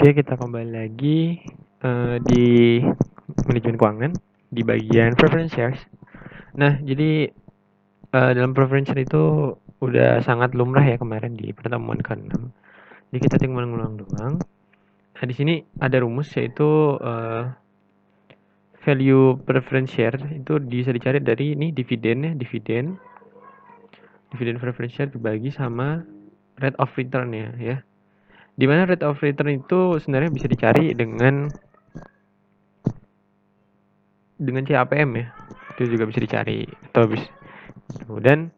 Oke, kita kembali lagi di manajemen keuangan di bagian preference shares. Nah, jadi dalam preference share itu udah sangat lumrah ya kemarin di pertemuan ke-6. Jadi kita tinggal mengulang doang. Nah, di sini ada rumus yaitu value preference share itu bisa dicari dari ini dividen ya, dividen preference share dibagi sama rate of return ya. Di mana rate of return itu sebenarnya bisa dicari dengan CAPM ya, itu juga bisa dicari atau bisa. Dan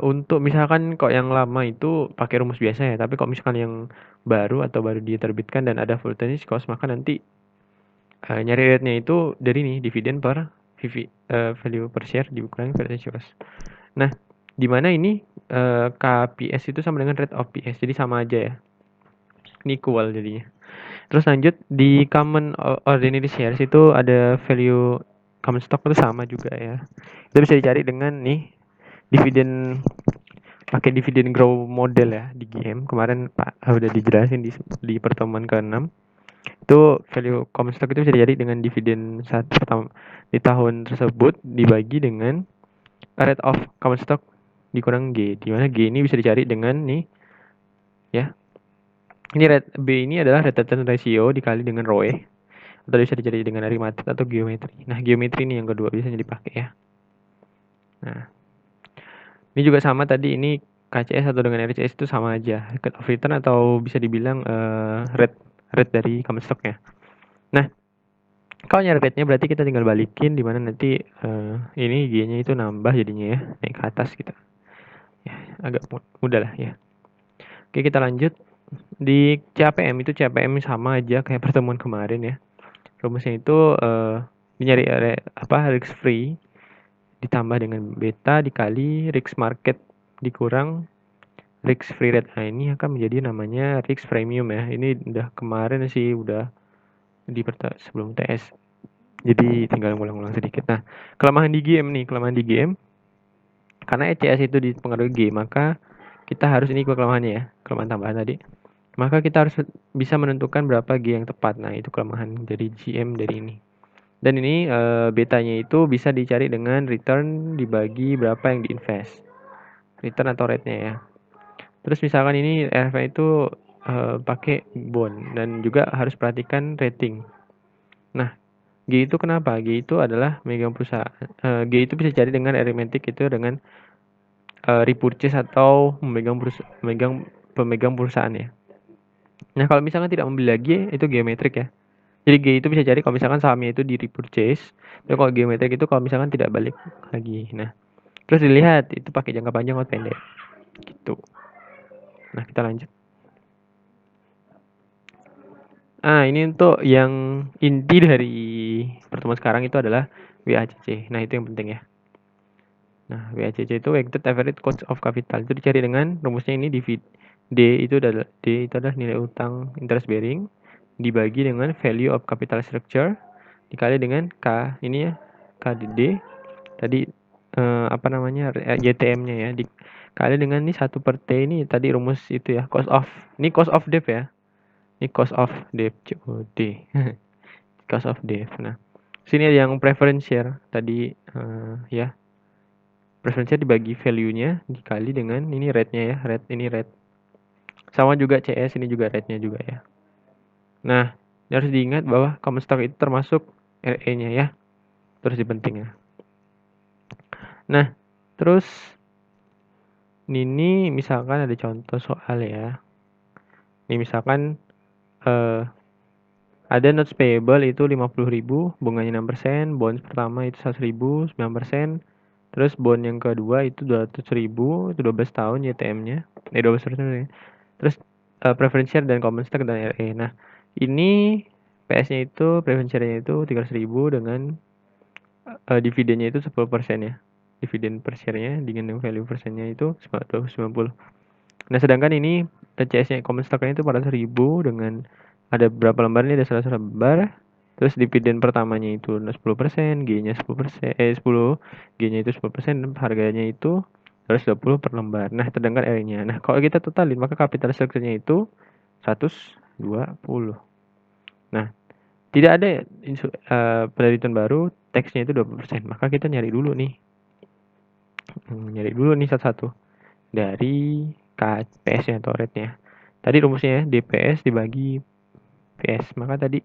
untuk misalkan kok yang lama itu pakai rumus biasa ya, tapi kok misalkan yang baru atau baru diterbitkan dan ada full tennis cost, maka nanti nyari rate-nya itu dari nih dividen per value per share dikurangi percentage cost. Nah, di mana ini KPS itu sama dengan rate of PS, jadi sama aja ya. Ini equal jadinya. Terus lanjut di common ordinary shares itu ada value common stock itu sama juga ya. Itu bisa dicari dengan nih dividen, pakai dividen grow model ya di GM. Kemarin Pak udah dijelasin di pertemuan ke-6. Itu value common stock itu bisa dicari dengan dividen pertama di tahun tersebut dibagi dengan rate of common stock dikurang G. Di mana G ini bisa dicari dengan nih ya. Ini rate B ini adalah return ratio dikali dengan ROE, atau bisa dicari dengan aritmatik atau geometri. Nah, geometri ini yang kedua biasanya dipakai ya. Nah, ini juga sama tadi, ini KCS atau dengan RCS itu sama aja, rate of return atau bisa dibilang rate dari common stock-nya. Nah, kalau nyari rate-nya berarti kita tinggal balikin di mana nanti ini G-nya itu nambah jadinya ya, naik ke atas kita. Ya, agak mudah lah ya. Oke, kita lanjut. Di CAPM itu CAPM sama aja kayak pertemuan kemarin ya. Rumusnya itu nyari risk free ditambah dengan beta dikali risk market dikurang risk free rate. Nah, ini akan menjadi namanya risk premium ya. Ini udah kemarin sih, udah di sebelum TS. Jadi tinggal ngulang-ngulang sedikit. Nah, kelemahan di game karena ECS itu dipengaruhi G, maka kita harus, ini kelemahannya ya, kelemahan tambahan tadi. Maka kita harus bisa menentukan berapa G yang tepat. Nah, itu kelemahan dari GM dari ini. Dan ini betanya itu bisa dicari dengan return dibagi berapa yang diinvest. Return atau rate-nya ya. Terus misalkan ini RFA itu pakai bond dan juga harus perhatikan rating. Nah, G itu kenapa? G itu adalah megang perusahaan. G itu bisa cari dengan arithmetic itu dengan repurchase atau pemegang perusahaan ya. Nah, kalau misalkan tidak membeli lagi itu geometrik ya. Jadi G itu bisa cari kalau misalkan sahamnya itu di repurchase. Tapi kalau geometrik itu kalau misalkan tidak balik lagi. Nah, terus dilihat itu pakai jangka panjang atau pendek. Gitu. Nah, kita lanjut. Ini untuk yang inti dari pertemuan sekarang itu adalah WACC. Nah, itu yang penting ya. Nah, WACC itu weighted average cost of capital. Itu dicari dengan rumusnya ini D itu adalah nilai utang interest bearing dibagi dengan value of capital structure dikali dengan K ini ya, KDD tadi YTM-nya ya, dikali dengan ini 1/T ini tadi rumus itu ya, cost of debt ya. Ini cost of debt, COD. Cost of debt. Nah, sini ada yang preference share tadi ya. Preference share dibagi value-nya dikali dengan ini rate-nya ya, ini rate. Sama juga CS, ini juga rate-nya juga ya. Nah, harus diingat bahwa common stock itu termasuk RE-nya ya. Terus penting ya. Nah, terus ini misalkan ada contoh soal ya. Ini misalkan ada notes payable itu 50.000, bunganya 6%, bonds pertama itu 100.000, 9%. Terus bond yang kedua itu 200.000, itu 12 tahun YTM-nya. 12%. Terus preference share dan common stock dan RE. Nah, ini PS-nya itu preference share-nya itu 300.000 dengan dividennya itu 10% ya. Dividen per share-nya dengan value persennya itu 290. Nah, sedangkan ini CS-nya common stock-nya itu 400.000 dengan ada berapa lembar ini, ada 100 lembar. Terus dividen pertamanya itu 10%, G-nya 10%, 10, G-nya itu 10%, harganya itu 120 per lembar. Nah, sedangkan R-nya. Nah, kalau kita totalin maka capital structure-nya itu 100 20. Nah, tidak ada penelitian baru teksnya itu 20%. Maka kita nyari dulu nih. Satu-satu. Dari KPS-nya atau rate-nya. Tadi rumusnya DPS dibagi PS. Maka tadi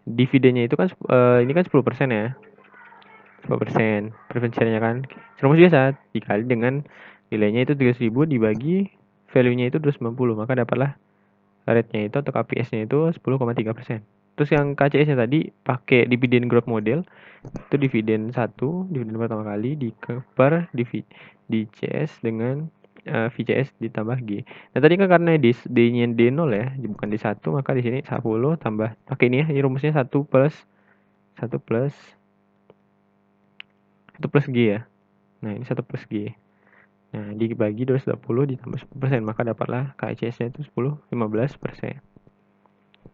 dividennya itu kan ini kan 10% ya. 10% preferensinya kan. Rumus biasa dikali dengan nilainya itu 300.000 dibagi value-nya itu 290. Maka dapatlah rate-nya itu atau KPS-nya itu 10,3%. Terus yang KCS-nya tadi pakai dividen growth model, itu dividen pertama kali dikepar di CS dengan VCS ditambah G. Nah tadi kan karena D-nya D0 ya, bukan D1, maka di sini 10 tambah pakai ini ya, ini rumusnya 1 plus G ya. Nah ini 1 plus G. Nah dibagi 220 ditambah 10%, maka dapatlah KCS-nya itu 15%.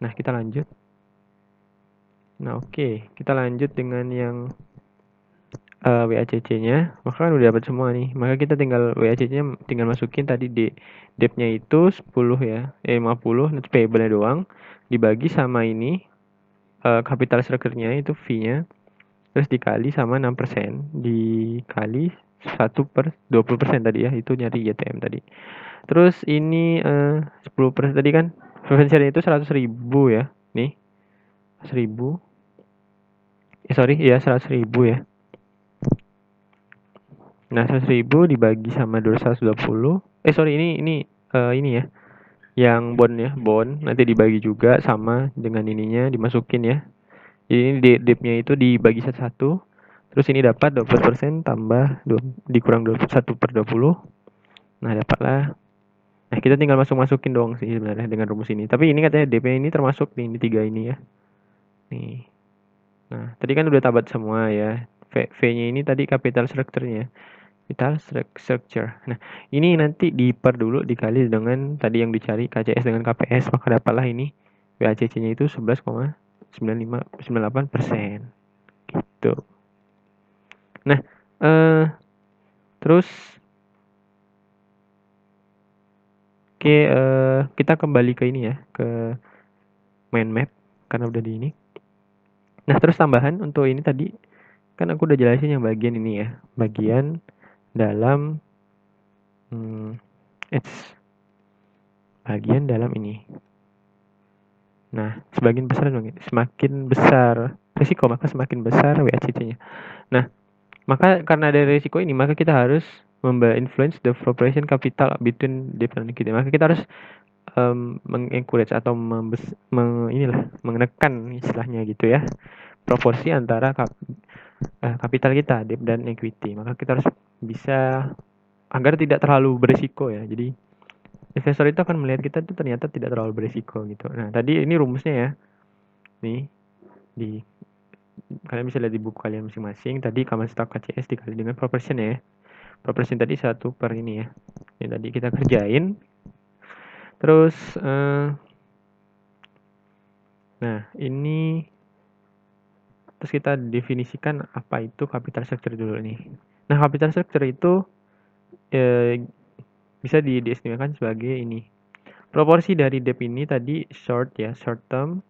Nah kita lanjut. Nah oke, kita lanjut dengan yang WACC-nya. Maka kan udah dapat semua nih. Maka kita tinggal WACC-nya tinggal masukin tadi debt-nya itu 10 ya. 50 net payable-nya doang dibagi sama ini capital structure-nya itu V-nya. Terus dikali sama 6% dikali 1/20% tadi ya. Itu nyari YTM tadi. Terus ini 10% tadi kan preferensinya itu 100.000 ya. Nih. 100.000. 100.000 ya. Nah, 100.000 dibagi sama 220. Ini ya. Yang bond nanti dibagi juga sama dengan ininya dimasukin ya. Jadi ini DIP-nya itu dibagi satu-satu. Terus ini dapat 20% tambah dikurang 1/20. Nah, dapatlah. Nah, kita tinggal masukin doang sih sebenarnya dengan rumus ini. Tapi ini katanya DP ini termasuk nih, ini 3 ini ya. Nih. Nah, tadi kan udah tabat semua ya. V-nya ini tadi capital structure-nya. Capital structure. Nah, ini nanti diper dulu dikali dengan tadi yang dicari KCS dengan KPS, maka dapatlah ini WACC-nya itu 11,98%. Gitu. Nah, terus kita kembali ke ini ya, ke mind map karena udah di ini. Nah, terus tambahan untuk ini tadi kan aku udah jelasin yang bagian ini ya, bagian dalam bagian dalam ini. Nah, semakin besar risiko maka semakin besar WACC-nya. Nah, maka karena ada risiko ini maka kita harus influence the proportion capital between different equity. Maka kita harus mengencourage atau menekan istilahnya gitu ya, proporsi antara kapital kita debt dan equity. Maka kita harus bisa agar tidak terlalu berisiko ya. Jadi investor itu akan melihat kita itu ternyata tidak terlalu berisiko gitu. Nah tadi ini rumusnya ya, nih kalian bisa lihat di buku kalian masing-masing. Tadi common stock KCS dikali dengan proportion ya. Proportion tadi 1 per ini ya. Yang tadi kita kerjain. Terus nah ini terus kita definisikan apa itu capital structure dulu nih. Nah capital structure itu bisa diestimekan sebagai ini. Proporsi dari debt ini tadi short term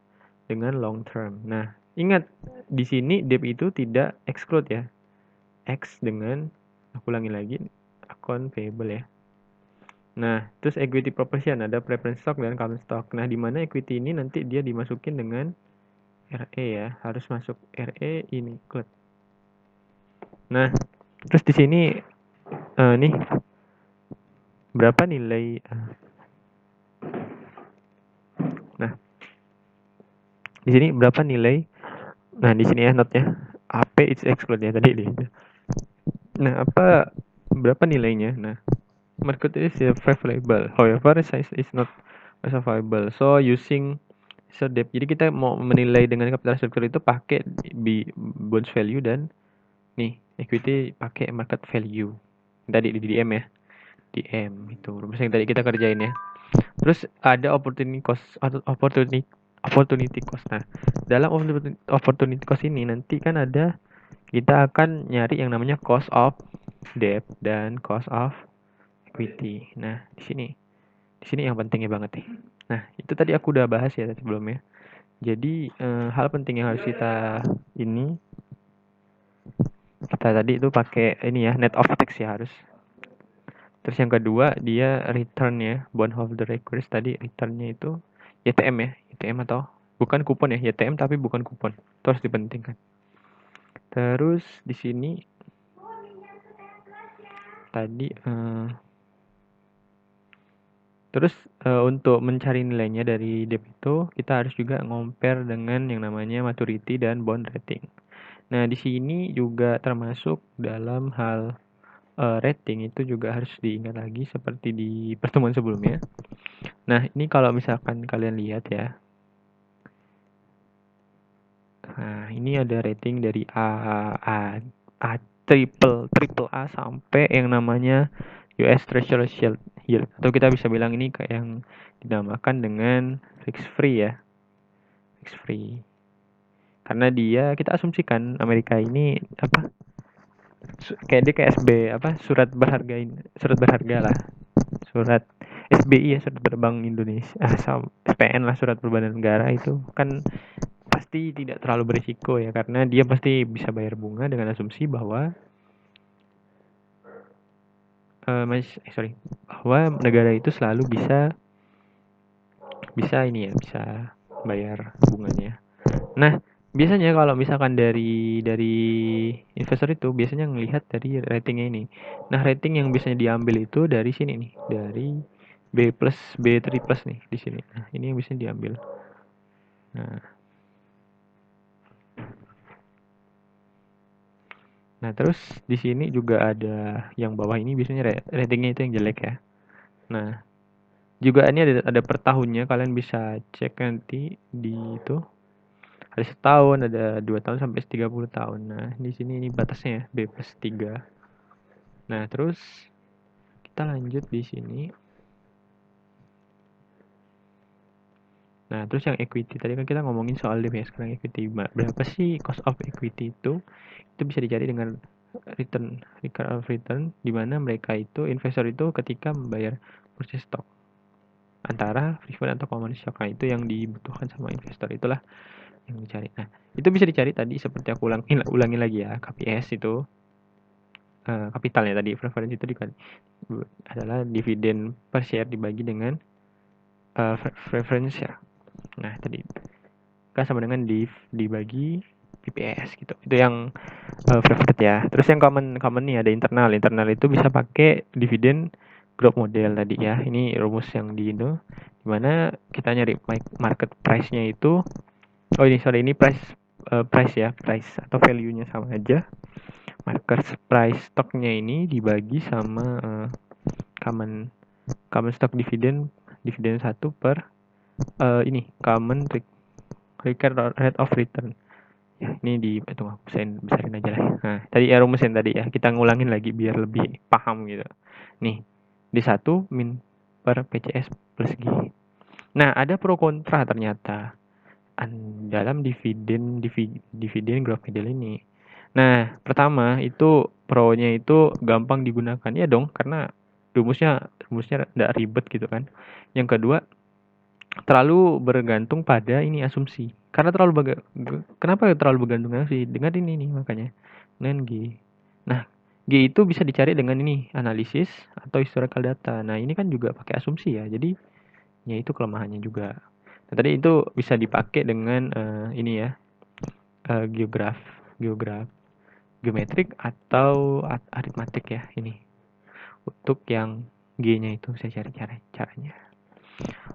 dengan long term. Nah, ingat di sini debt itu tidak exclude ya. X dengan aku ulangi lagi account payable ya. Nah, terus equity proportion ada preference stock dan common stock. Nah, di mana equity ini nanti dia dimasukin dengan RE ya, harus masuk RE include. Nah, terus di sini nih berapa nilai nah di sini berapa nilai, nah di sini ya note-nya AP is exclude ya tadi di. Nah berapa nilainya? Nah market is favorable, however size is not favorable, so using debt. Jadi kita mau menilai dengan capital structure itu pakai bonds value dan nih equity pakai market value tadi di DM ya, DM itu rumus yang tadi kita kerjain ya. Terus ada opportunity cost atau opportunity cost. Nah, dalam opportunity cost ini nanti kan ada kita akan nyari yang namanya cost of debt dan cost of equity. Nah, di sini yang pentingnya banget nih. Nah, itu tadi aku udah bahas ya sebelumnya. Jadi hal penting yang harus kita tadi itu pakai ini ya, net of tax ya harus. Terus yang kedua dia return ya, bondholder request tadi returnnya itu YTM ya, YTM atau bukan kupon ya, YTM tapi bukan kupon. Itu harus dipentingkan. Terus di sini tadi terus untuk mencari nilainya dari deposito kita harus juga compare dengan yang namanya maturity dan bond rating. Nah, di sini juga termasuk dalam hal rating itu juga harus diingat lagi seperti di pertemuan sebelumnya. Nah, ini kalau misalkan kalian lihat ya. Nah, ini ada rating dari A triple A sampai yang namanya US Treasury Yield. Atau kita bisa bilang ini kayak yang dinamakan dengan risk free ya. Risk free. Karena dia kita asumsikan Amerika ini apa? Kayak dia kayak SB apa? Surat berharga lah. Surat SBI ya, surat berbank Indonesia. SPN lah, surat berbadan negara itu kan pasti tidak terlalu berisiko ya, karena dia pasti bisa bayar bunga dengan asumsi bahwa bahwa negara itu selalu bisa ini ya, bisa bayar bunganya. Nah, biasanya kalau misalkan dari investor itu biasanya ngelihat dari ratingnya ini. Nah, rating yang biasanya diambil itu dari sini nih, dari B+, B3+ nih di sini. Nah, ini yang bisa diambil. Nah, terus di sini juga ada yang bawah ini biasanya ratingnya itu yang jelek ya. Nah, juga ini ada per tahunnya, kalian bisa cek nanti di itu. Ada setahun, ada 2 tahun sampai 30 tahun. Nah, di sini ini batasnya ya, B+3. Nah, terus kita lanjut di sini. Nah, terus yang equity tadi kan kita ngomongin soal DPS, sekarang equity. Berapa sih cost of equity itu? Itu bisa dicari dengan return of return, di mana mereka itu investor itu ketika membayar purchase stock antara preferred atau common stock. Nah, itu yang dibutuhkan sama investor, itulah yang dicari. Nah, itu bisa dicari tadi seperti aku ulangi lagi ya, KPS itu kapitalnya tadi, preference itu adalah dividen per share dibagi dengan preference share. Nah, tadi kan sama dengan dibagi PPS gitu. Itu yang preferred ya. Terus yang common nih ada internal. Internal itu bisa pakai dividen growth model tadi ya. Ini rumus yang di Indo, dimana kita nyari market price-nya itu ini price ya, price atau value-nya sama aja. Market price stock-nya ini dibagi sama common stock dividen 1 per ini common required rate of return. Ya, ini aku besarin aja lah. Nah, tadi ya rumusin tadi ya. Kita ngulangin lagi biar lebih paham gitu. Nih, D1 min per PCS plus G. Nah, ada pro kontra ternyata dalam dividen growth model ini. Nah, pertama itu pro-nya itu gampang digunakan ya dong, karena rumusnya enggak ribet gitu kan. Yang kedua, terlalu bergantung pada ini asumsi. Karena kenapa terlalu bergantung asumsi? Dengan ini nih makanya. Dengan G. Nah, G itu bisa dicari dengan ini analisis atau historical data. Nah, ini kan juga pakai asumsi ya. Jadi ya itu kelemahannya juga. Nah, tadi itu bisa dipakai dengan ini ya. Geometrik atau aritmatik ya ini. Untuk yang G-nya itu saya cari caranya.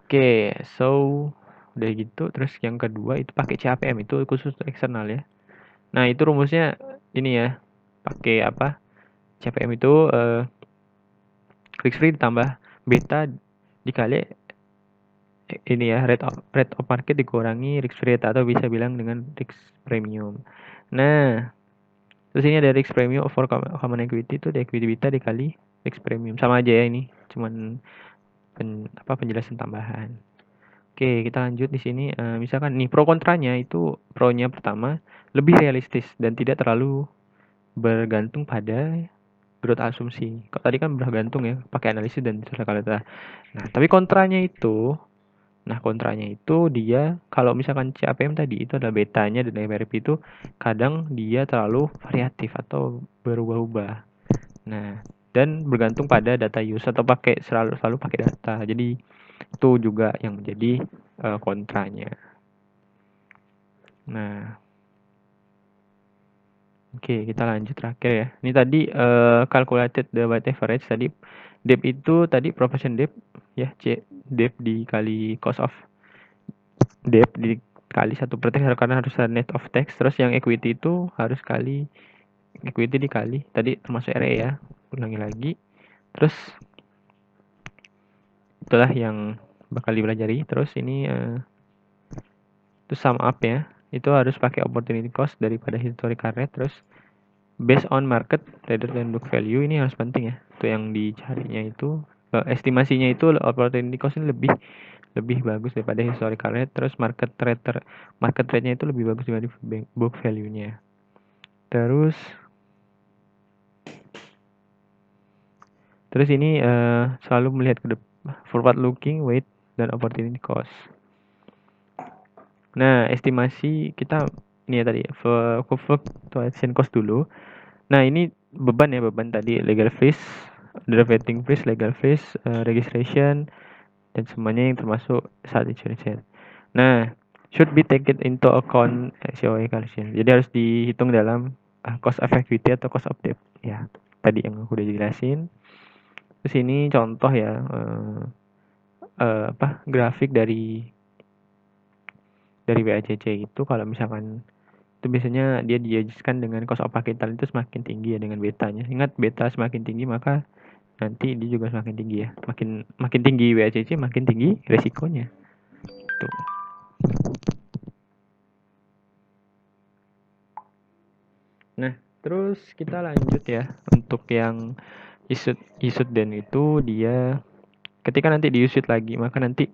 Oke, so udah gitu. Terus yang kedua itu pakai CAPM, itu khusus untuk eksternal ya. Nah, itu rumusnya ini ya, pakai apa? CAPM itu risk free ditambah beta dikali ini ya, rate of market dikurangi risk free rate, atau bisa bilang dengan risk premium. Nah, terus ini ada risk premium for common equity itu di equity beta dikali risk premium. Sama aja ya ini, cuman penjelasan tambahan. Oke, kita lanjut di sini. Misalkan nih pro kontranya itu, pro-nya pertama lebih realistis dan tidak terlalu bergantung pada growth asumsi. Kalau tadi kan bergantung ya pakai analisis dan historical data. Nah, tapi kontranya itu Nah, kontranya itu dia kalau misalkan CAPM tadi itu adalah betanya dan MRP itu kadang dia terlalu variatif atau berubah-ubah. Nah, dan bergantung pada data use atau selalu pakai data. Jadi itu juga yang menjadi kontranya. Nah, oke, kita lanjut terakhir ya. Ini tadi calculated the weighted average tadi. Dep itu tadi profession dep ya, dep dikali cost of dep dikali 1/tax karena harus ada net of tax. Terus yang equity itu harus equity dikali tadi termasuk RE ya. Ulangi lagi. Terus itulah yang bakal dipelajari. Terus ini itu sum up ya. Itu harus pakai opportunity cost daripada historical rate. Terus based on market rather than book value, ini harus penting ya. Itu yang dicarinya itu estimasinya itu opportunity cost ini lebih bagus daripada historical rate. Terus market rate-nya itu lebih bagus daripada book value-nya. Terus ini selalu melihat ke forward looking, weight dan opportunity cost. Nah, estimasi kita ini ya tadi fluctuation cost dulu. Nah, ini beban tadi legal fees, drafting fees, legal fees, registration dan semuanya yang termasuk saat insurance. Nah, should be taken into account COE calculation. Jadi harus dihitung dalam cost effectivity atau cost of debt. Ya, tadi yang aku udah jelasin. Terus ini contoh ya grafik dari WACC itu kalau misalkan itu biasanya dia diajuskan dengan cost of capital itu semakin tinggi ya dengan betanya. Ingat beta semakin tinggi maka nanti dia juga semakin tinggi ya. Makin tinggi WACC makin tinggi resikonya. Tuh. Nah, terus kita lanjut ya untuk yang isut dan itu dia ketika nanti diusut lagi maka nanti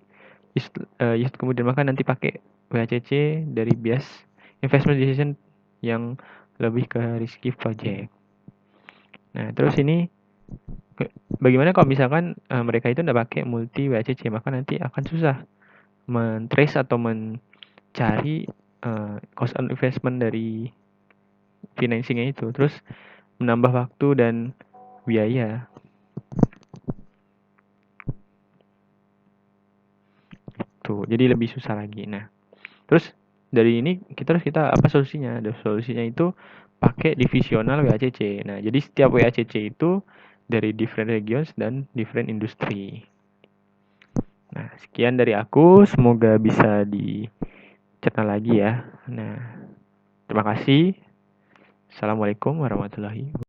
isut kemudian maka nanti pakai WACC dari bias investment decision yang lebih ke risky project. Nah, terus ini bagaimana kalau misalkan mereka itu tidak pakai multi WACC maka nanti akan susah men-trace atau mencari cost on investment dari financingnya itu. Terus menambah waktu dan biaya. Tuh, jadi lebih susah lagi. Nah, terus dari ini kita apa solusinya? Solusinya itu pakai divisional WACC. Nah, jadi setiap WACC itu dari different regions dan different industry. Nah, sekian dari aku. Semoga bisa dicerna lagi ya. Nah, terima kasih. Assalamualaikum warahmatullahi wabarakatuh.